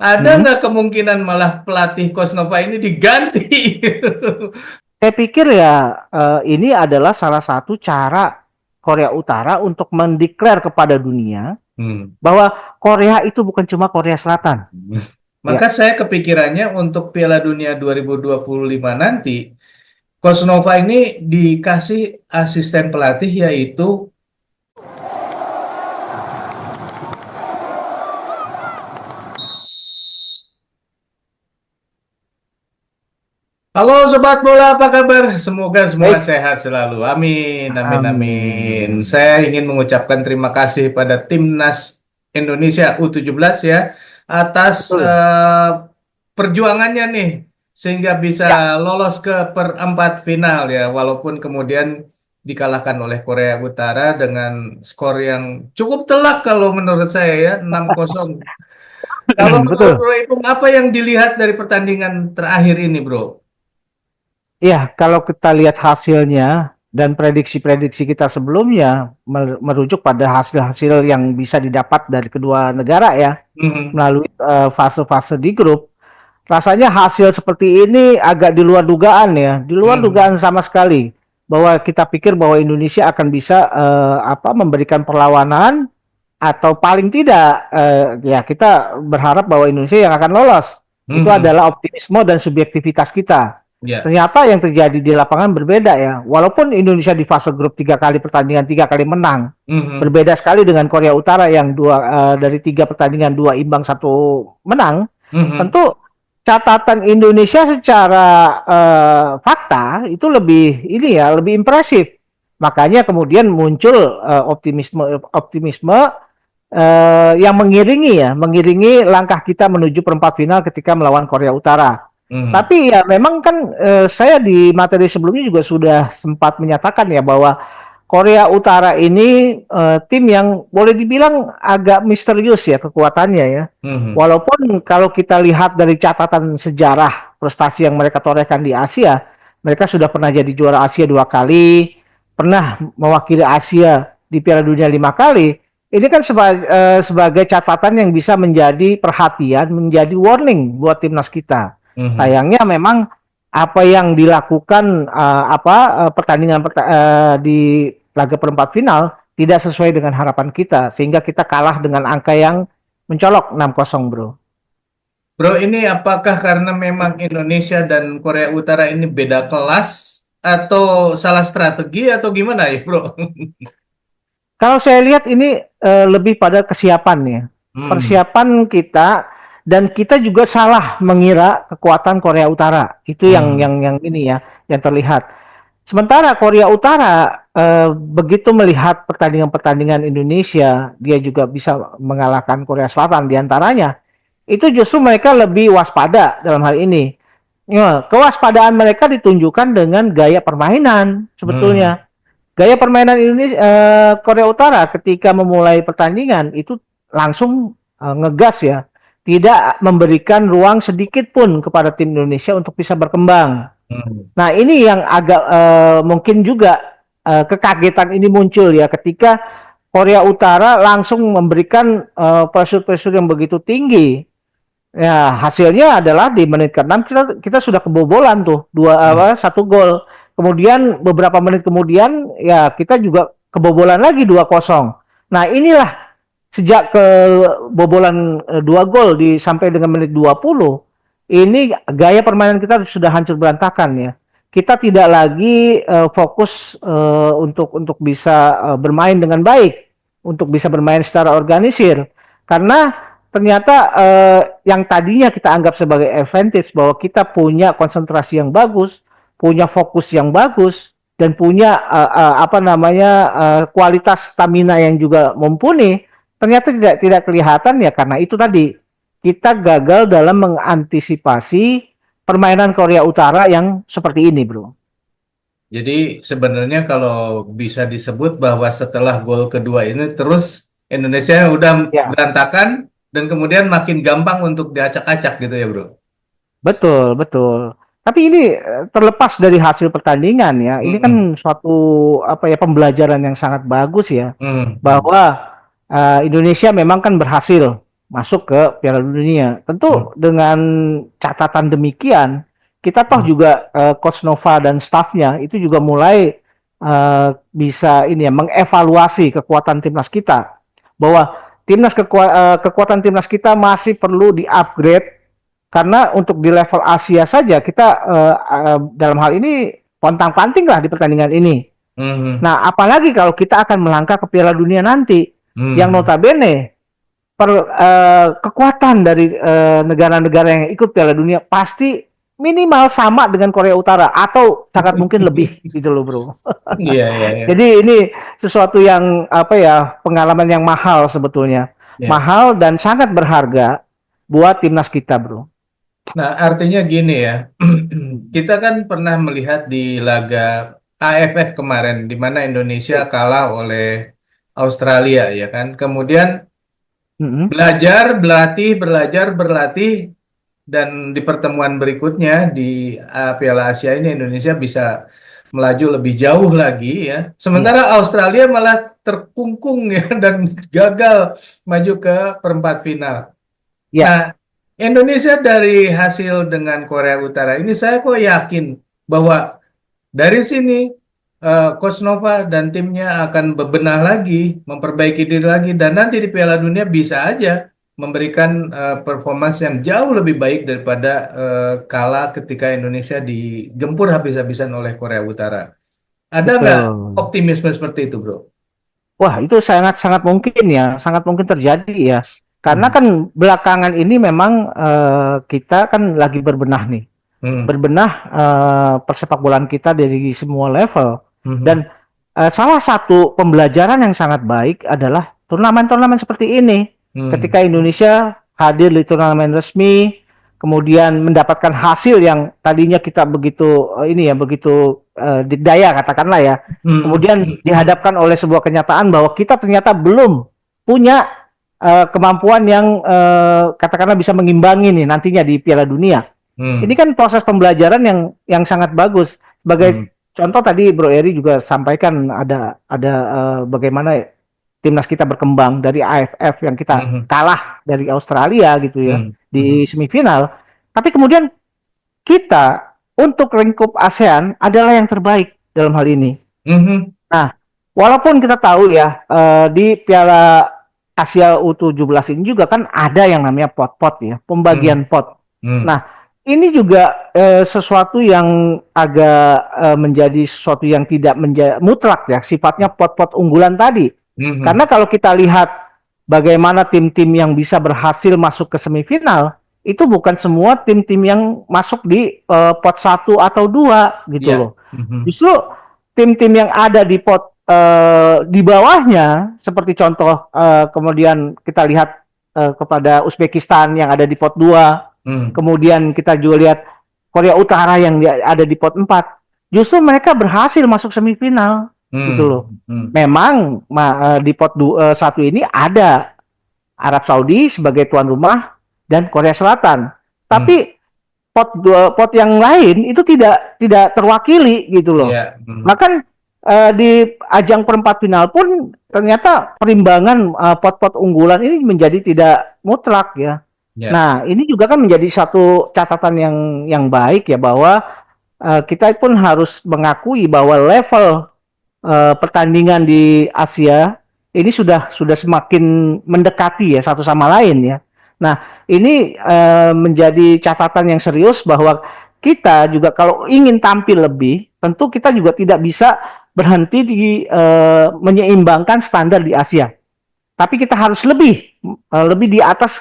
Ada Hmm. nggak kemungkinan malah pelatih Kosnova ini diganti? Saya pikir ya ini adalah salah satu cara Korea Utara untuk mendeklar kepada dunia Hmm. bahwa Korea itu bukan cuma Korea Selatan. Maka Ya, saya kepikirannya untuk Piala Dunia 2025 nanti, Kosnova ini dikasih asisten pelatih yaitu, halo Sobat Bola, apa kabar? Semoga semua baik. sehat selalu. Amin, amin, amin. Amin. Saya ingin mengucapkan terima kasih pada Timnas Indonesia U17 ya, atas Betul. perjuangannya nih, sehingga bisa Ya, lolos ke perempat final ya, walaupun kemudian dikalahkan oleh Korea Utara dengan skor yang cukup telak kalau menurut saya ya, 6-0. Kalau menurut betul. Bro Ipung, apa yang dilihat dari pertandingan terakhir ini, Bro? Ya, kalau kita lihat hasilnya dan prediksi-prediksi kita sebelumnya merujuk pada hasil-hasil yang bisa didapat dari kedua negara ya Mhm. melalui fase-fase di grup. Rasanya hasil seperti ini agak di luar dugaan ya, di luar Hmm. dugaan sama sekali bahwa kita pikir bahwa Indonesia akan bisa memberikan perlawanan atau paling tidak ya kita berharap bahwa Indonesia yang akan lolos. Itu Mhm. adalah optimisme dan subjektivitas kita. Ya. Ternyata yang terjadi di lapangan berbeda ya. Walaupun Indonesia di fase grup 3 kali pertandingan 3 kali menang, Mhm. berbeda sekali dengan Korea Utara yang dari 3 pertandingan 2 imbang 1 menang. Mhm. Tentu catatan Indonesia secara fakta itu lebih ini ya lebih impresif. Makanya kemudian muncul optimisme optimisme yang mengiringi langkah kita menuju perempat final ketika melawan Korea Utara. Mhm. Tapi ya memang kan saya di materi sebelumnya juga sudah sempat menyatakan ya bahwa Korea Utara ini tim yang boleh dibilang agak misterius ya kekuatannya ya. Mhm. Walaupun kalau kita lihat dari catatan sejarah prestasi yang mereka torehkan di Asia, mereka sudah pernah jadi juara Asia 2 kali, pernah mewakili Asia di Piala Dunia 5 kali. Ini kan sebagai catatan yang bisa menjadi perhatian, menjadi warning buat timnas kita. Mhm. Sayangnya memang apa yang dilakukan pertandingan di laga perempat final tidak sesuai dengan harapan kita sehingga kita kalah dengan angka yang mencolok 6-0, Bro. Bro, ini apakah karena memang Indonesia dan Korea Utara ini beda kelas atau salah strategi atau gimana ya, Bro? Kalau saya lihat ini lebih pada kesiapan ya. Hmm. Persiapan kita dan kita juga salah mengira kekuatan Korea Utara. Itu yang Hmm. yang yang ini ya, yang terlihat. Sementara Korea Utara begitu melihat pertandingan-pertandingan Indonesia, dia juga bisa mengalahkan Korea Selatan di antaranya. Itu justru mereka lebih waspada dalam hal ini. Ya, kewaspadaan mereka ditunjukkan dengan gaya permainan Hmm. sebetulnya. Gaya permainan Indonesia Korea Utara ketika memulai pertandingan itu langsung ngegas ya, tidak memberikan ruang sedikit pun kepada tim Indonesia untuk bisa berkembang. Hmm. Nah, ini yang agak mungkin juga kekagetan ini muncul ya ketika Korea Utara langsung memberikan pressure-pressure yang begitu tinggi. Ya, hasilnya adalah di menit ke-6 kita sudah kebobolan tuh Hmm. 1 gol. Kemudian beberapa menit kemudian ya kita juga kebobolan lagi 2-0. Nah, inilah sejak kebobolan 2 gol di sampai dengan menit 20 ini gaya permainan kita sudah hancur berantakan ya. Kita tidak lagi fokus untuk bisa bermain dengan baik, untuk bisa bermain secara organisir. Karena ternyata yang tadinya kita anggap sebagai advantage bahwa kita punya konsentrasi yang bagus, punya fokus yang bagus dan punya kualitas stamina yang juga mumpuni, ternyata tidak kelihatan ya karena itu tadi kita gagal dalam mengantisipasi permainan Korea Utara yang seperti ini, Bro. Jadi sebenarnya kalau bisa disebut bahwa setelah gol kedua ini terus Indonesia udah Ya, berantakan dan kemudian makin gampang untuk diacak-acak gitu ya, Bro. betul, betul. Tapi ini terlepas dari hasil pertandingan ya, ini Hmm. kan suatu pembelajaran yang sangat bagus ya Hmm. Hmm. bahwa Indonesia memang kan berhasil masuk ke Piala Dunia. Hmm. Tentu dengan catatan demikian, kita toh Hmm. juga Coach Nova dan stafnya itu juga mulai bisa ini ya mengevaluasi kekuatan timnas kita, bahwa kekuatan timnas kita masih perlu di-upgrade karena untuk di level Asia saja kita dalam hal ini pontang-panting lah di pertandingan ini. Hmm. Nah, apalagi kalau kita akan melangkah ke Piala Dunia nanti, yang Hmm. notabene kekuatan dari negara-negara yang ikut Piala Dunia pasti minimal sama dengan Korea Utara atau sangat mungkin lebih gitu loh bro. Iya, iya, iya. Jadi ini sesuatu yang apa ya, pengalaman yang mahal sebetulnya, Iya. mahal dan sangat berharga buat timnas kita bro. Nah, artinya gini ya, kita kan pernah melihat di laga AFF kemarin, di mana Indonesia kalah oleh Australia, ya kan? Kemudian Mm-mm. belajar, berlatih, belajar, berlatih, dan di pertemuan berikutnya di Piala Asia ini Indonesia bisa melaju lebih jauh lagi ya. Sementara Iya, Australia malah terkungkung ya dan gagal maju ke perempat final. Nah, iya, Indonesia dari hasil dengan Korea Utara ini saya kok yakin bahwa dari sini Coach Nova dan timnya akan bebenah lagi, memperbaiki diri lagi, dan nanti di Piala Dunia bisa aja memberikan performance yang jauh lebih baik daripada kala ketika Indonesia digempur habis-habisan oleh Korea Utara. Ada nggak betul. optimisme seperti itu, bro? Wah, itu sangat-sangat mungkin ya, sangat mungkin terjadi ya. Karena Hmm. kan belakangan ini memang kita kan lagi berbenah nih, Hmm. berbenah persepak bolaan kita dari semua level. Hmm. Dan salah satu pembelajaran yang sangat baik adalah turnamen-turnamen seperti ini. Hmm. Ketika Indonesia hadir di turnamen resmi, kemudian mendapatkan hasil yang tadinya kita begitu ini ya, begitu didaya katakanlah ya. Hmm. Kemudian dihadapkan oleh sebuah kenyataan bahwa kita ternyata belum punya kemampuan yang katakanlah bisa mengimbangi nih nantinya di Piala Dunia. Ini Hmm. kan proses pembelajaran yang sangat bagus. Hmm. Sebagai contoh tadi Bro Eri juga sampaikan ada bagaimana timnas kita berkembang dari AFF yang kita Hmm. kalah dari Australia gitu ya Hmm. Hmm. di semifinal. Tapi kemudian kita untuk lingkup ASEAN adalah yang terbaik dalam hal ini. Hmm. Nah, walaupun kita tahu ya di Piala Asia U17 ini juga kan ada yang namanya pot-pot ya, Hmm. pembagian pot. Hmm. Nah, ini juga sesuatu yang agak menjadi sesuatu yang tidak mutlak ya, sifatnya pot-pot unggulan tadi. Hmm. Karena kalau kita lihat bagaimana tim-tim yang bisa berhasil masuk ke semifinal, itu bukan semua tim-tim yang masuk di pot satu atau dua gitu Ya. loh. Hmm. Justru tim-tim yang ada di pot di bawahnya, seperti contoh kemudian kita lihat kepada Uzbekistan yang ada di pot 2, Hmm. kemudian kita juga lihat Korea Utara yang ada di pot 4, justru mereka berhasil masuk semifinal gitu loh. Hmm. Hmm. Memang di pot 1 ini ada Arab Saudi sebagai tuan rumah dan Korea Selatan. Hmm. Tapi pot yang lain itu tidak terwakili gitu loh. Ya. Hmm. Bahkan di ajang perempat final pun ternyata perimbangan pot-pot unggulan ini menjadi tidak mutlak ya. Ya. Nah, ini juga kan menjadi satu catatan yang baik ya, bahwa kita pun harus mengakui bahwa level pertandingan di Asia ini sudah semakin mendekati ya satu sama lain ya. Nah, ini menjadi catatan yang serius bahwa kita juga kalau ingin tampil lebih, tentu kita juga tidak bisa berhenti di menyeimbangkan standar di Asia. Tapi kita harus lebih di atas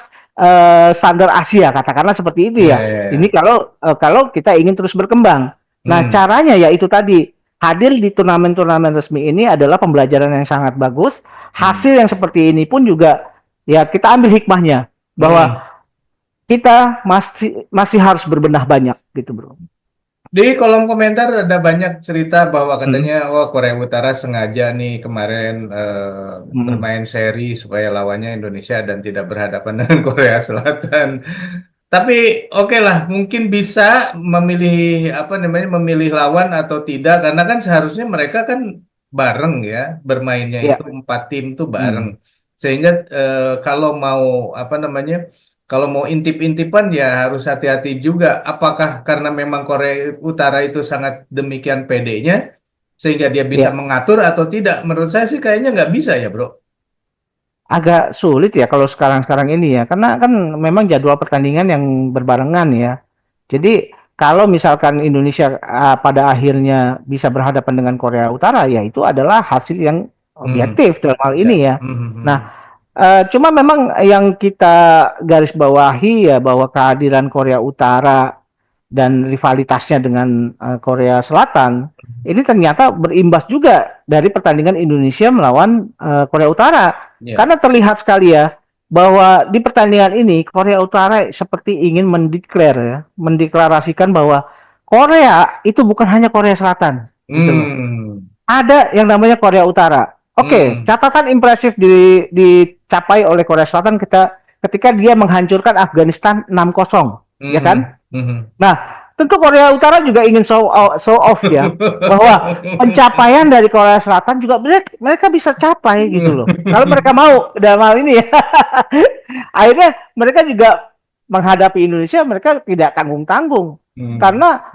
standar Asia, katakanlah seperti itu Ya. ya. Ya. Ini Ya. kalau kita ingin terus berkembang. Nah, Hmm. caranya ya itu tadi, hadir di turnamen-turnamen resmi ini adalah pembelajaran yang sangat bagus. Hmm. Hasil yang seperti ini pun juga ya kita ambil hikmahnya bahwa Hmm. kita masih masih harus berbenah banyak gitu, Bro. Di kolom komentar ada banyak cerita bahwa Hmm. katanya, wah Korea Utara sengaja nih kemarin Hmm. bermain seri supaya lawannya Indonesia dan tidak berhadapan dengan Korea Selatan. Tapi oke lah, mungkin bisa memilih apa namanya, memilih lawan atau tidak, karena kan seharusnya mereka kan bareng ya, bermainnya itu Ya. empat tim tuh bareng. Hmm. Sehingga kalau mau apa namanya, kalau mau intip-intipan ya harus hati-hati juga. Apakah karena memang Korea Utara itu sangat demikian pedenya sehingga dia bisa Ya, mengatur atau tidak? Menurut saya sih kayaknya nggak bisa ya, bro. agak sulit ya kalau sekarang-sekarang ini ya, karena kan memang jadwal pertandingan yang berbarengan ya. Jadi kalau misalkan Indonesia pada akhirnya bisa berhadapan dengan Korea Utara, ya itu adalah hasil yang Hmm, objektif dalam hal ya. ini ya. Nah, Hmm. cuma memang yang kita garis bawahi ya bahwa kehadiran Korea Utara dan rivalitasnya dengan Korea Selatan ini ternyata berimbas juga dari pertandingan Indonesia melawan Korea Utara. Ya. Karena terlihat sekali ya bahwa di pertandingan ini Korea Utara seperti ingin mendeklarasikan bahwa Korea itu bukan hanya Korea Selatan, gitu loh. Hmm. Ada yang namanya Korea Utara. Oke, Hmm. catatan impresif dicapai oleh Korea Selatan ketika dia menghancurkan Afghanistan 6-0, ya Hmm. kan? Hmm. Nah, tentu Korea Utara juga ingin show off ya, bahwa pencapaian dari Korea Selatan juga mereka bisa capai gitu loh. Kalau mereka mau dalam hal ini ya. Akhirnya mereka juga menghadapi Indonesia mereka tidak tanggung-tanggung. Hmm. Karena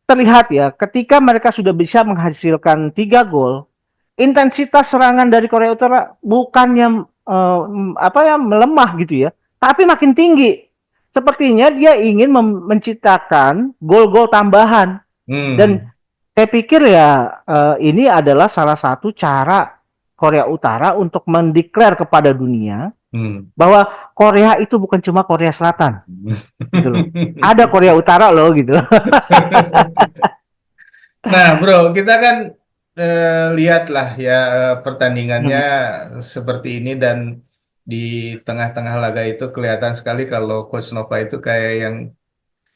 terlihat ya, ketika mereka sudah bisa menghasilkan 3 gol, intensitas serangan dari Korea Utara bukannya apa ya melemah gitu ya, tapi makin tinggi. Sepertinya dia ingin menciptakan gol-gol tambahan dan Hmm. saya pikir ya ini adalah salah satu cara Korea Utara untuk mendeklar kepada dunia Hmm. bahwa Korea itu bukan cuma Korea Selatan gitu loh. Ada Korea Utara loh gitu. Nah, bro, kita kan lihatlah ya pertandingannya Hmm. seperti ini dan di tengah-tengah laga itu kelihatan sekali kalau Coach Nova itu kayak yang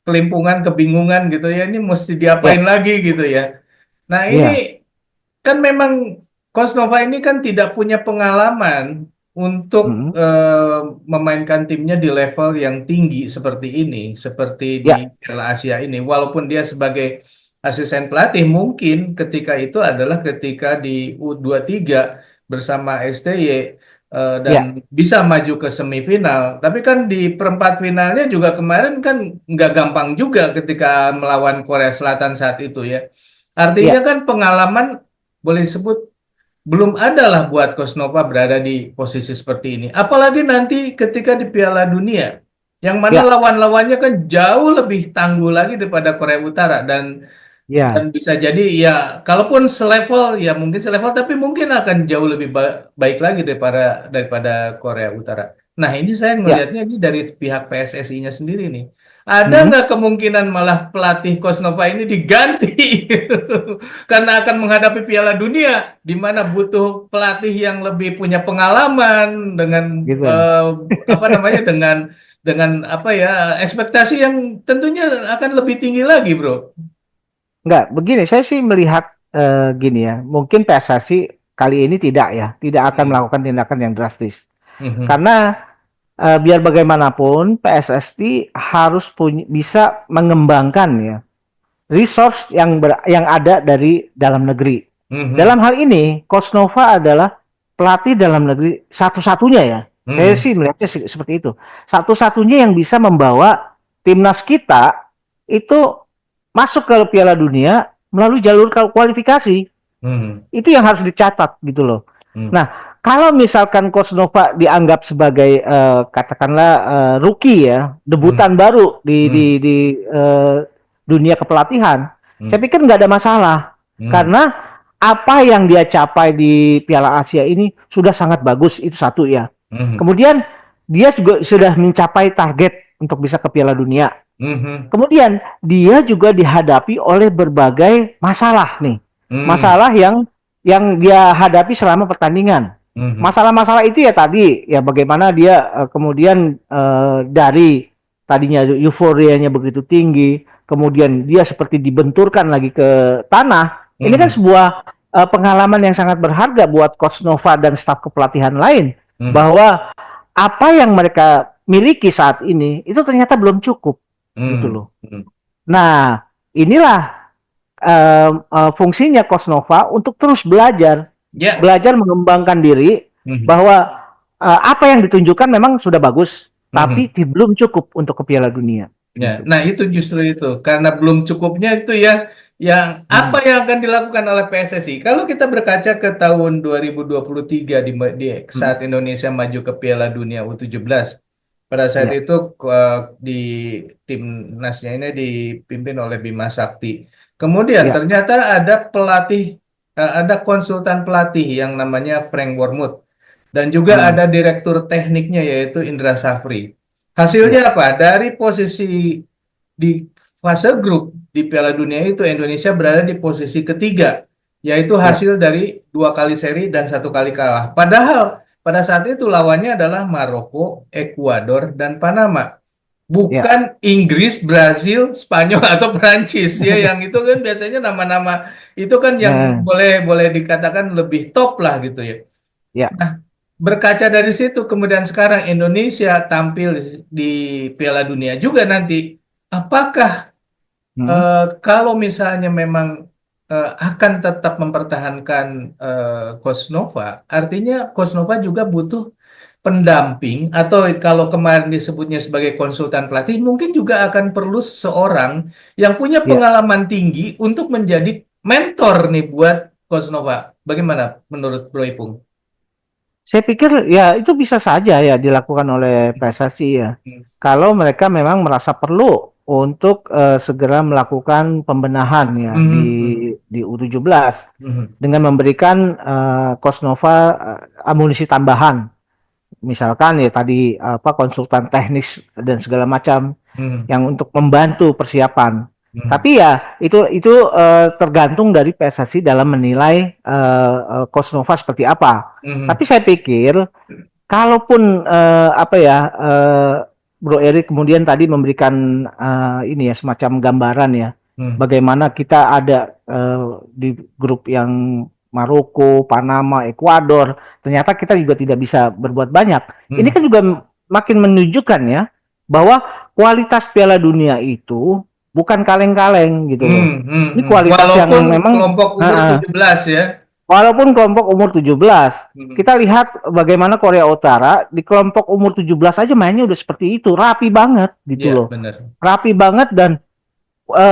kelimpungan, kebingungan gitu ya. Ini mesti diapain Ya, lagi gitu ya. Nah, ini iya. kan memang Coach Nova ini kan tidak punya pengalaman untuk Hmm. memainkan timnya di level yang tinggi seperti ini, seperti di Ya, Piala Asia ini. Walaupun dia sebagai asisten pelatih, mungkin ketika itu adalah ketika di U23 bersama STY dan ya, bisa maju ke semifinal. Tapi kan di perempat finalnya juga kemarin kan nggak gampang juga ketika melawan Korea Selatan saat itu ya. Artinya ya, kan pengalaman boleh disebut belum ada lah buat Coach Nova berada di posisi seperti ini. Apalagi nanti ketika di Piala Dunia, yang mana ya, lawan-lawannya kan jauh lebih tangguh lagi daripada Korea Utara dan ya, bisa jadi ya kalaupun selevel ya mungkin selevel tapi mungkin akan jauh lebih baik lagi daripada Korea Utara. Nah ini saya ya. ngelihatnya ini dari pihak PSSI-nya sendiri nih. Ada Hmm. nggak kemungkinan malah pelatih Kosnova ini diganti karena akan menghadapi Piala Dunia di mana butuh pelatih yang lebih punya pengalaman dengan Gitu. eh, apa namanya dengan apa ya ekspektasi yang tentunya akan lebih tinggi lagi, bro. Enggak, begini, saya sih melihat gini ya, mungkin PSSI kali ini tidak akan Hmm. melakukan tindakan yang drastis. Mhm. Karena biar bagaimanapun PSSI harus bisa mengembangkan ya resource yang ada dari dalam negeri. Mhm. Dalam hal ini, Coach Nova adalah pelatih dalam negeri satu-satunya ya. Saya Mhm. sih melihatnya seperti itu. Satu-satunya yang bisa membawa timnas kita itu masuk ke Piala Dunia melalui jalur kualifikasi. Mhm. Itu yang harus dicatat gitu loh. Mhm. Nah, kalau misalkan Coach Nova dianggap sebagai katakanlah rookie ya, Mhm. debutan baru Mhm. di dunia kepelatihan, saya Mhm. pikir nggak ada masalah Mhm. karena apa yang dia capai di Piala Asia ini sudah sangat bagus, itu satu ya. Mhm. Kemudian dia juga sudah mencapai target untuk bisa ke Piala Dunia. Mhm. Kemudian dia juga dihadapi oleh berbagai masalah nih. Mhm. Masalah yang dia hadapi selama pertandingan. Mhm. Masalah-masalah itu ya tadi ya bagaimana dia kemudian dari tadinya euforianya begitu tinggi, kemudian dia seperti dibenturkan lagi ke tanah. Ini kan Mhm. sebuah pengalaman yang sangat berharga buat Coach Nova dan staf kepelatihan lain Mhm. bahwa apa yang mereka miliki saat ini itu ternyata belum cukup gitu Mhm. loh. Mhm. Nah, inilah fungsinya Coach Nova untuk terus belajar, Ya. belajar mengembangkan diri Mhm. bahwa apa yang ditunjukkan memang sudah bagus, tapi Mhm. belum cukup untuk ke Piala Dunia Ya, gitu. nah itu justru itu karena belum cukupnya itu ya yang apa Hmm. yang akan dilakukan oleh PSSI. Kalau kita berkaca ke tahun 2023 di Hmm. saat Indonesia maju ke Piala Dunia U17, pada saat Ya, itu di timnasnya ini dipimpin oleh Bima Sakti. Kemudian ya, ternyata ada pelatih, ada konsultan pelatih yang namanya Frank Wormuth dan juga hmm, ada direktur tekniknya yaitu Indra Safri. Hasilnya ya, apa? Dari posisi di fase grup di Piala Dunia itu Indonesia berada di posisi ketiga, yaitu ya, hasil dari 2 kali seri dan 1 kali kalah. Padahal pada saat itu lawannya adalah Maroko, Ekuador, dan Panama. ya. Bukan Inggris, Brazil, Spanyol atau Prancis ya, yang itu kan biasanya nama-nama itu kan yang Nah, boleh boleh dikatakan lebih top lah gitu ya. ya. Nah, berkaca dari situ, kemudian sekarang Indonesia tampil di Piala Dunia juga nanti. Apakah Hmm. kalau misalnya memang akan tetap mempertahankan Coach Nova, artinya Coach Nova juga butuh pendamping atau kalau kemarin disebutnya sebagai konsultan pelatih, mungkin juga akan perlu seseorang yang punya Ya, pengalaman tinggi untuk menjadi mentor nih buat Coach Nova. Bagaimana menurut Bro Ipung? saya pikir ya itu bisa saja ya dilakukan oleh PSSI ya. Hmm. Kalau mereka memang merasa perlu untuk segera melakukan pembenahan ya Mhm, di U17 mhm, dengan memberikan Coach Nova amunisi tambahan. Misalkan ya tadi apa konsultan teknis dan segala macam mhm, yang untuk membantu persiapan. mhm, Tapi ya itu tergantung dari PSSI dalam menilai Coach Nova seperti apa. Tapi mhm, saya pikir kalaupun apa ya Bro Eri kemudian tadi memberikan ini ya semacam gambaran ya mhm, bagaimana kita ada di grup yang Maroko, Panama, Ekuador, ternyata kita juga tidak bisa berbuat banyak. Ini mhm, kan juga makin menunjukkan ya bahwa kualitas Piala Dunia itu bukan kaleng-kaleng gitu mhm, loh. mhm, Ini mhm. kualitas yang Walaupun memang kelompok umur 17 ya. walaupun kelompok umur 17, Mhm. kita lihat bagaimana Korea Utara di kelompok umur 17 aja mainnya udah seperti itu, rapi banget gitu Iya, loh. benar. Rapi banget dan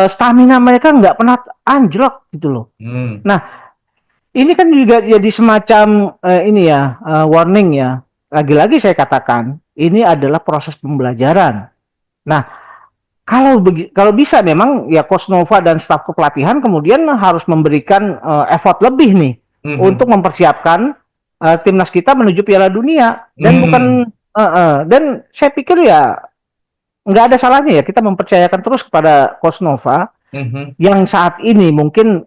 stamina mereka nggak pernah anjlok gitu loh. Mhm, Nah, ini kan juga jadi semacam ini ya, warning ya. Lagi-lagi saya katakan, ini adalah proses pembelajaran. Nah, kalau bisa memang ya Coach Nova dan staf kepelatihan kemudian harus memberikan effort lebih nih untuk mhm, mempersiapkan timnas kita menuju Piala Dunia dan mhm, bukan dan saya pikir ya nggak ada salahnya ya kita mempercayakan terus kepada Coach Nova mhm, yang saat ini mungkin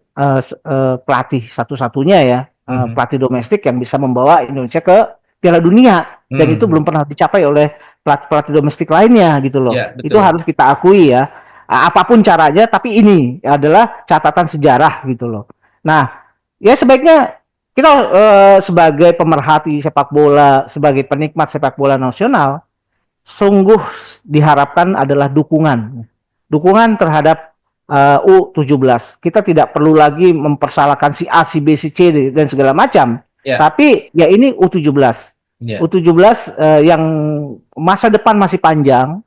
pelatih satu-satunya ya mhm. pelatih domestik yang bisa membawa Indonesia ke Piala Dunia dan itu belum Mhm. pernah dicapai oleh pelatih-pelatih domestik lainnya gitu loh. Ya, Itu betul. harus kita akui ya. Apapun caranya tapi ini adalah catatan sejarah gitu loh. Nah, ya sebaiknya kita sebagai pemerhati sepak bola, sebagai penikmat sepak bola nasional sungguh diharapkan adalah dukungan. Dukungan terhadap U17. Kita tidak perlu lagi mempersalahkan si A, si B, si C dan segala macam. Ya, Tapi ya ini U17. ya. U17 yang masa depan masih panjang,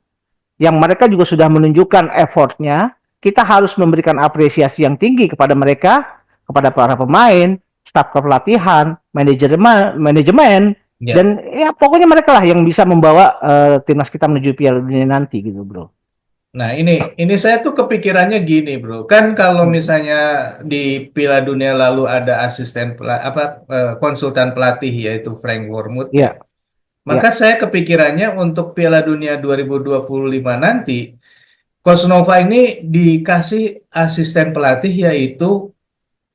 yang mereka juga sudah menunjukkan effortnya, kita harus memberikan apresiasi yang tinggi kepada mereka, kepada para pemain, staf kepelatihan, manajemen, Ya. dan ya pokoknya mereka lah yang bisa membawa timnas kita menuju Piala Dunia nanti gitu bro. Nah, ini saya tuh kepikirannya gini, Bro. Kan kalau misalnya di Piala Dunia lalu ada asisten konsultan pelatih yaitu Frank Wormuth ya. Iya, Maka iya, saya kepikirannya untuk Piala Dunia 2025 nanti, Coach Nova ini dikasih asisten pelatih yaitu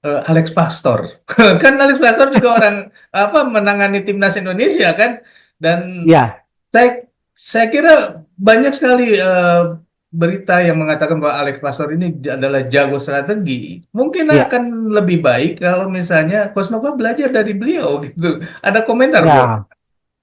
Alex Pastor. Kan Alex Pastor juga orang apa menangani timnas Indonesia kan, dan iya, saya saya kira banyak sekali berita yang mengatakan bahwa Alex Pastor ini adalah jago strategi. Mungkin iya, akan lebih baik kalau misalnya Coach Nova belajar dari beliau gitu. Ada komentar, Bro? ya.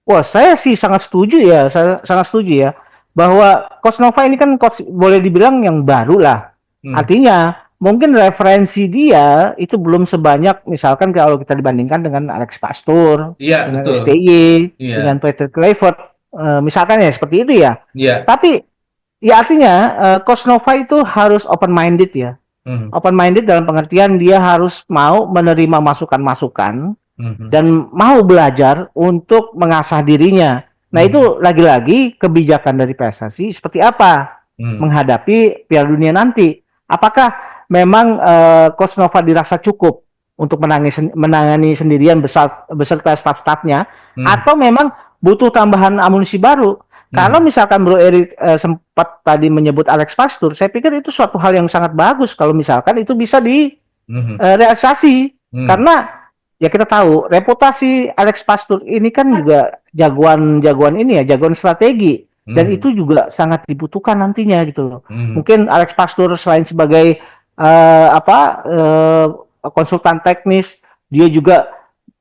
Wah, saya sih sangat setuju ya, saya sangat setuju ya, bahwa Coach Nova ini kan coach boleh dibilang yang baru lah. Hmm. Artinya mungkin referensi dia itu belum sebanyak misalkan kalau kita dibandingkan dengan Alex Pastur, Iya, dengan betul. STY, Iya, dengan Peter Clifford, misalkan ya seperti itu ya. iya. Tapi ya artinya Coach Nova itu harus open minded ya. Mhm, Open minded dalam pengertian dia harus mau menerima masukan-masukan mhm, dan mau belajar untuk mengasah dirinya. Nah, mhm, itu lagi-lagi kebijakan dari PSSI seperti apa mhm, menghadapi Piala Dunia nanti. Apakah memang Coach Nova dirasa cukup untuk menangani sendirian beserta staf-stafnya, mhm, atau memang butuh tambahan amunisi baru? Kalau mhm, misalkan Bro Erik sempat tadi menyebut Alex Pastur, saya pikir itu suatu hal yang sangat bagus kalau misalkan itu bisa mhm, direalisasi. mhm, Karena ya kita tahu reputasi Alex Pastur ini kan juga jagoan-jagoan ini ya, jagoan strategi, dan mhm, itu juga sangat dibutuhkan nantinya gitu loh. mhm. Mungkin Alex Pastur selain sebagai konsultan teknis, dia juga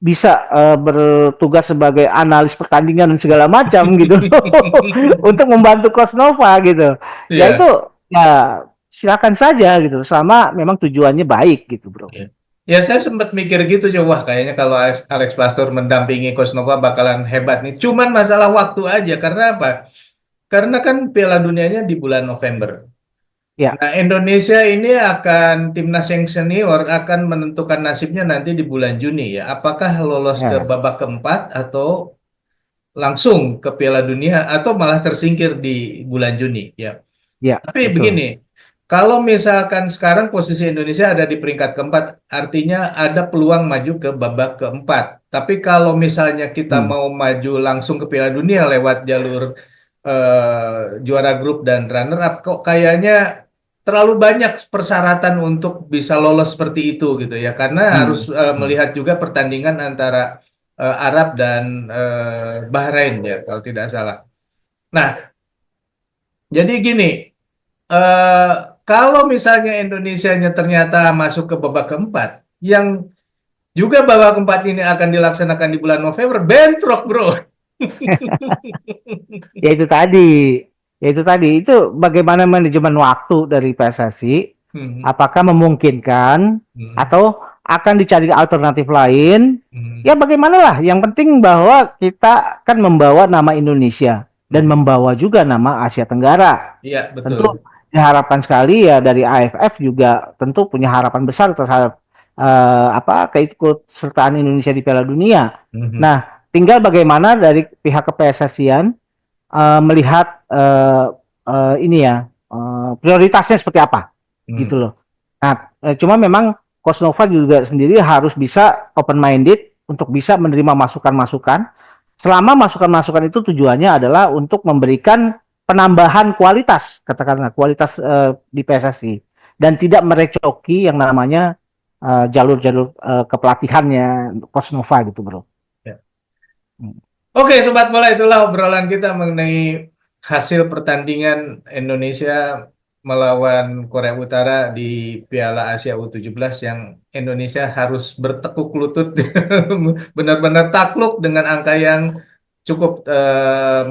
bisa bertugas sebagai analis pertandingan dan segala macam gitu untuk membantu Coach Nova gitu. Ya itu Iya, ya silakan saja gitu selama memang tujuannya baik gitu, Bro. iya. Ya, saya sempat mikir gitu coba, wah kayaknya kalau Alex Pastur mendampingi Coach Nova bakalan hebat nih. Cuman masalah waktu aja. Karena apa? Karena kan Piala Dunianya di bulan November. Ya, Nah, Indonesia ini akan timnas yang senior akan menentukan nasibnya nanti di bulan Juni ya. Apakah lolos ke ya, babak keempat atau langsung ke Piala Dunia atau malah tersingkir di bulan Juni ya. ya, Tapi begini, betul. kalau misalkan sekarang posisi Indonesia ada di peringkat keempat, artinya ada peluang maju ke babak keempat. Tapi kalau misalnya kita Hmm, mau maju langsung ke Piala Dunia lewat jalur juara grup dan runner up, kok kayaknya terlalu banyak persyaratan untuk bisa lolos seperti itu gitu ya. Karena harus hmm, hmm, melihat juga pertandingan antara Arab dan Bahrain ya, kalau tidak salah. Nah, jadi gini. eh Kalau misalnya Indonesianya ternyata masuk ke babak keempat, yang juga babak keempat ini akan dilaksanakan di bulan November, bentrok bro. ya itu tadi, ya itu tadi, itu bagaimana manajemen waktu dari PSSI, Hmm, apakah memungkinkan hmm, atau akan dicari alternatif lain? Ya hmm, bagaimanalah, yang penting bahwa kita kan membawa nama Indonesia dan hmm. membawa juga nama Asia Tenggara. Iya betul. Tentu diharapkan sekali ya dari AFF juga tentu punya harapan besar terhadap keikutsertaan Indonesia di Piala Dunia. Hmm, Nah, tinggal bagaimana dari pihak kePSSI-an melihat ini ya prioritasnya seperti apa hmm, gitu loh. Nah, cuma memang Coach Nova juga sendiri harus bisa open minded untuk bisa menerima masukan-masukan. Selama masukan-masukan itu tujuannya adalah untuk memberikan penambahan kualitas, katakanlah kualitas di PSSI, dan tidak merecoki yang namanya jalur-jalur kepelatihannya Coach Nova gitu, Bro. ya. Hmm. Oke, Sobat Bola, itulah obrolan kita mengenai hasil pertandingan Indonesia melawan Korea Utara di Piala Asia U17 yang Indonesia harus bertekuk lutut benar-benar takluk dengan angka yang cukup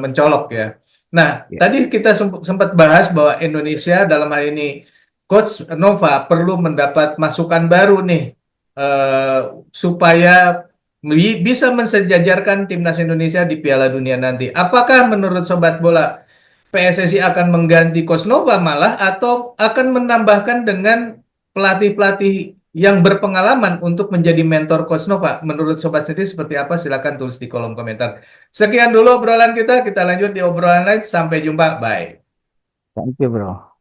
mencolok ya. Nah, Ya. tadi kita sempat bahas bahwa Indonesia dalam hal ini Coach Nova perlu mendapat masukan baru nih eh, supaya bisa mensejajarkan timnas Indonesia di Piala Dunia nanti. Apakah menurut Sobat Bola PSSI akan mengganti Coach Nova malah atau akan menambahkan dengan pelatih-pelatih yang berpengalaman untuk menjadi mentor Coach Nova? Menurut Sobat sendiri seperti apa? Silakan tulis di kolom komentar. Sekian dulu obrolan kita lanjut di obrolan lain. Sampai jumpa. Bye. Thank you, Bro.